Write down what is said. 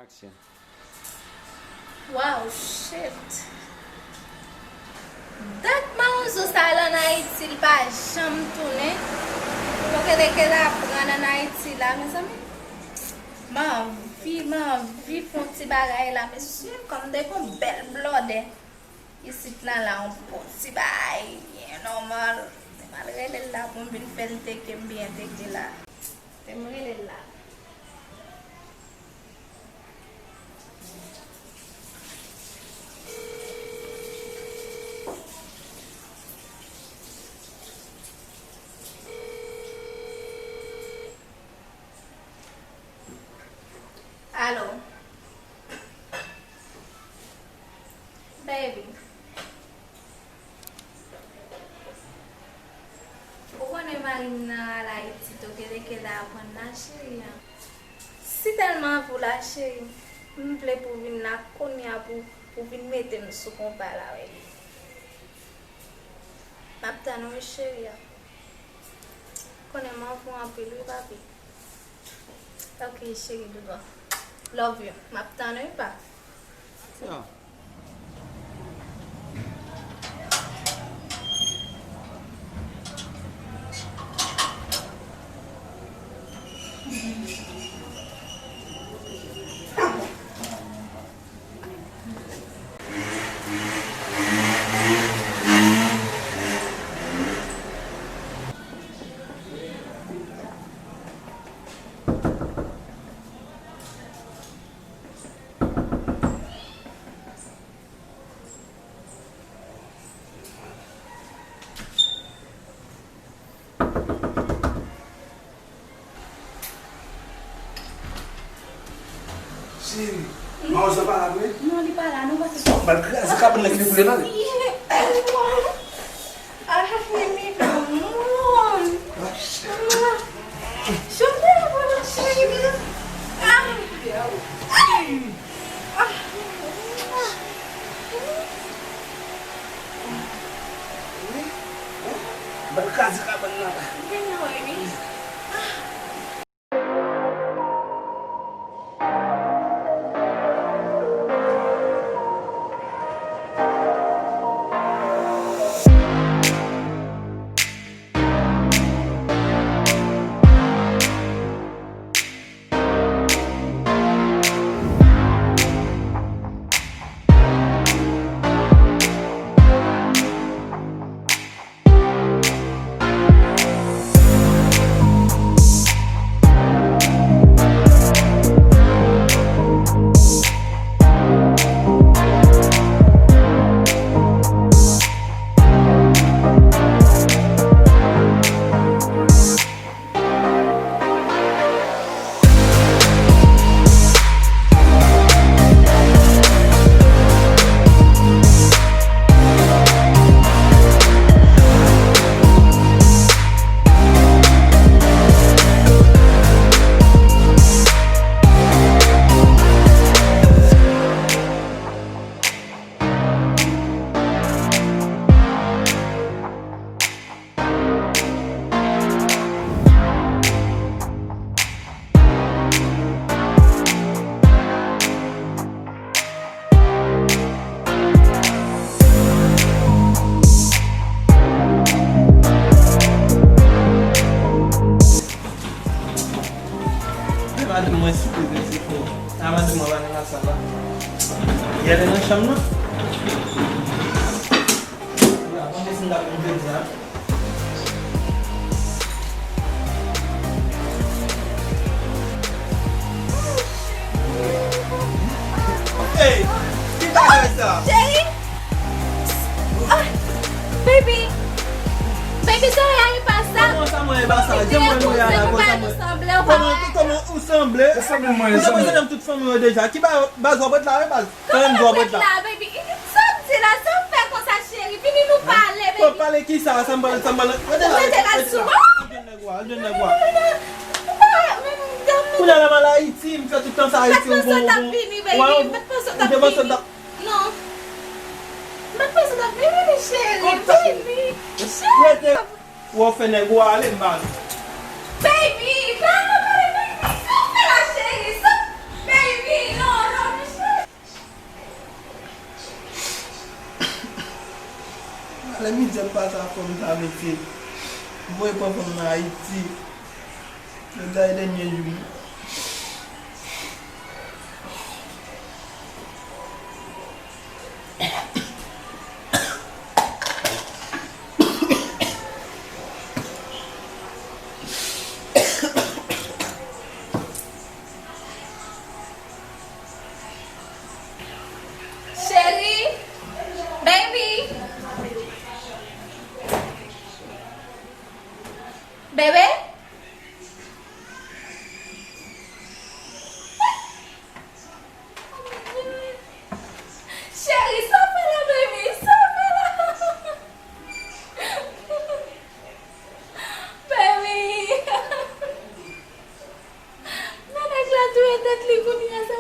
Action. Wow, shit. Dat man zo style en Haïti, il pas jamais tourné. Donc il est là pour en Haïti là, mes amis. Ma vie font petit bagay là, mais sûr comme des comme belle blonde. Ici là on petit bagay, normal. Malgré les là pour venir faire le teke bien teke là. C'est malgré les là. Allo. Baby. Pourquoi ne marine à la Haïti to que da pour la chérie? Si tellement pour la chérie, me plaît pour venir la konya pour venir mettre sous combat là avec lui. M'attend nous chérie. Connais moi pour un peu lui papi. Ok chérie de toi. Love you. M'attend nous pas. Yeah. Chérie, maman, je ne pas là, oui? Non, il pas là, non, parce que... Malgré ça, capable de le là. I have to make a moon. Show me what I'm saying. Malgré ça, capable de là. Mwen si peze si pou. Ama di mwen wane la sala. Yere nan cham nan? Ya, mwen sin da pou mwen za. Hey! Ki ta kare sa? Chérie? Baby! Baby, sorry, I passe ça. Comment ça mwen ba sa? Jem mwen mwen yana kwa sa mwen. Comment ou semble? Semble mwen, Ou semble. se dem tout fami yo deja. Ki ba zobot la we baz? Kwen zobot la? Baby, sorti là, sans faire comme ça, chérie. Vini nous parler, Pou baby. pale ki sa? Sambal. Aljon negwa. Kou nan la la Haiti, mwen fè tout an sa Haiti. Mwen pas ta vini, baby. Mwen pas ta vini. Non. Mwen pas ta vini, chérie. Vini. Chérie. Ou fè negwa ale mbaz. Baby, non, baby. Stop la chérie. Stop. Baby, non. fòm sa mette. Mwen pa fòm nan Haiti. Mwen da denye joun. Chérie, baby, bébé. Chérie, ça fait la baby, ça fait la. Baby. Nana, tu es tête les couilles, ça